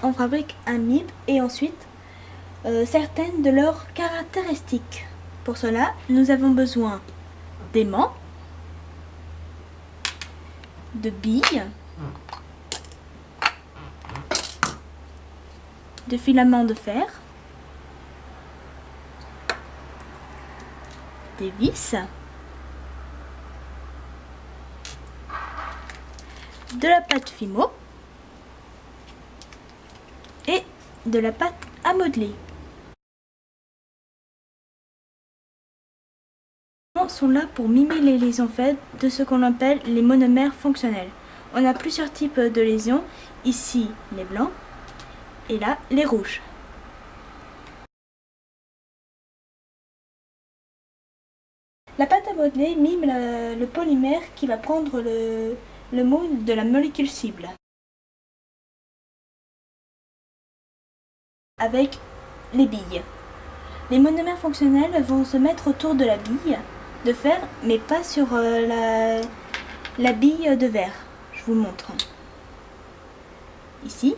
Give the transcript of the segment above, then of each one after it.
on fabrique un MIB et ensuite certaines de leurs caractéristiques. Pour cela, nous avons besoin d'aimants, de billes, de filaments de fer, des vis, de la pâte Fimo et de la pâte à modeler. Sont là pour mimer les lésions faibles de ce qu'on appelle les monomères fonctionnels. On a plusieurs types de lésions, ici les blancs et là les rouges. La pâte à modeler mime le polymère qui va prendre le moule de la molécule cible. Avec les billes. Les monomères fonctionnels vont se mettre autour de la bille de fer, mais pas sur la bille de verre. Je vous montre. Ici.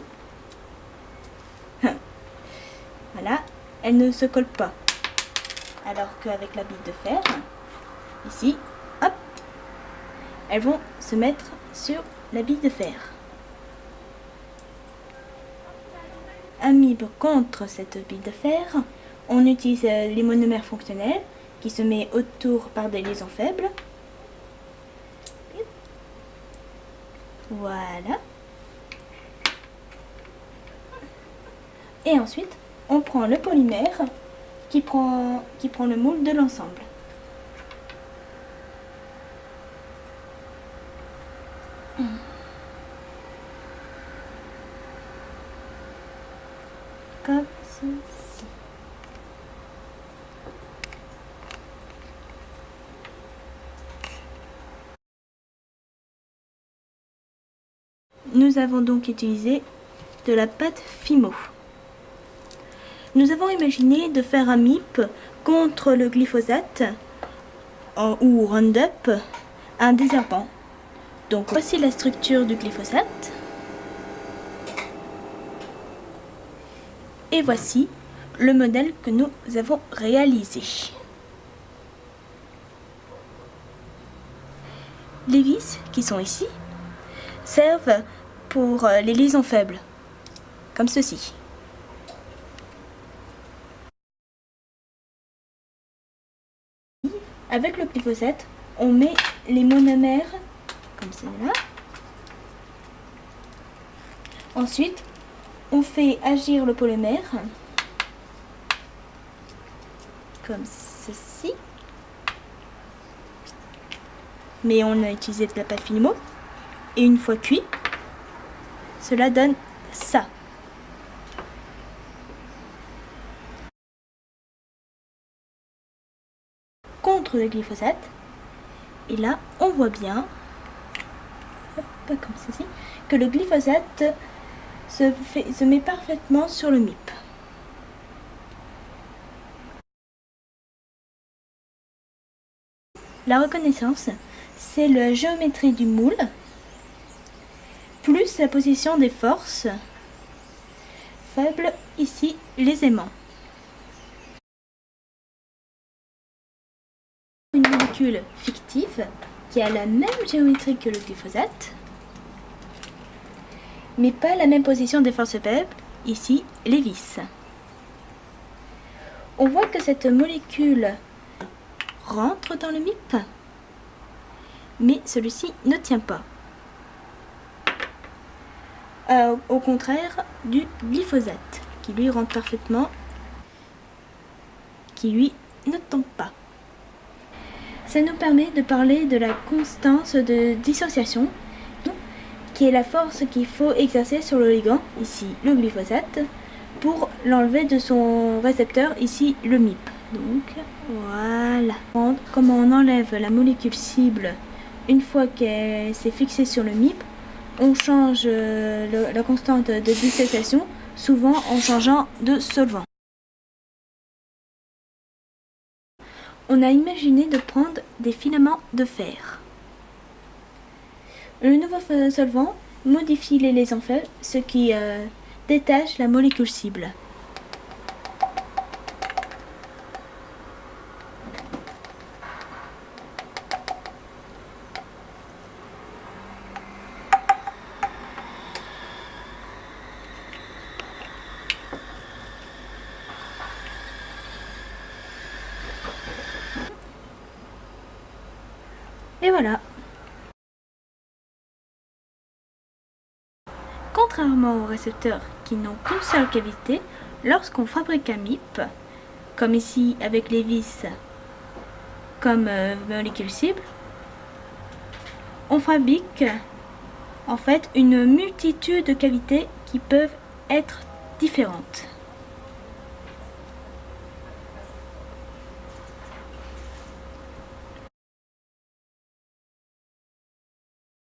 Voilà, elle ne se colle pas. Alors qu'avec la bille de fer, ici, hop, elles vont se mettre sur la bille de fer. Un MIB contre cette bille de fer, on utilise les monomères fonctionnels qui se met autour par des liaisons faibles. Voilà. Et ensuite, on prend le polymère qui prend le moule de l'ensemble. Comme ceci. Nous avons donc utilisé de la pâte Fimo. Nous avons imaginé de faire un MIP contre le glyphosate ou Roundup, un désherbant. Donc voici la structure du glyphosate. Et voici le modèle que nous avons réalisé. Les vis qui sont ici servent pour les liaisons faibles, comme ceci. Avec le glyphosate, on met les monomères comme cela. Ensuite, on fait agir le polymère comme ceci. Mais on a utilisé de la pâte Fimo. Et une fois cuit, cela donne ça. Contre le glyphosate. Et là, on voit bien, pas comme ceci, que le glyphosate se met parfaitement sur le MIP. La reconnaissance, c'est la géométrie du moule, plus la position des forces faibles, ici les aimants. Une molécule fictive qui a la même géométrie que le glyphosate, mais pas la même position des forces faibles, ici les vis. On voit que cette molécule rentre dans le MIP, mais celui-ci ne tient pas. Au contraire du glyphosate, qui lui rentre parfaitement, qui lui ne tombe pas. Ça nous permet de parler de la constance de dissociation, qui est la force qu'il faut exercer sur le ligand, ici le glyphosate, pour l'enlever de son récepteur, ici le MIP. Donc voilà. Comment on enlève la molécule cible une fois qu'elle s'est fixée sur le MIP, on change la constante de dissociation, souvent en changeant de solvant. On a imaginé de prendre des filaments de fer. Le nouveau solvant modifie les liaisons faibles, ce qui détache la molécule cible. Et voilà. Contrairement aux récepteurs qui n'ont qu'une seule cavité, lorsqu'on fabrique un MIP, comme ici avec les vis comme molécule cible, on fabrique en fait une multitude de cavités qui peuvent être différentes.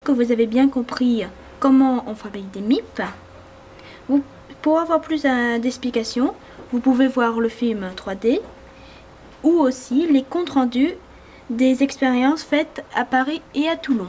Que vous avez bien compris comment on fabrique des MIP, pour avoir plus d'explications, vous pouvez voir le film 3D ou aussi les comptes rendus des expériences faites à Paris et à Toulon.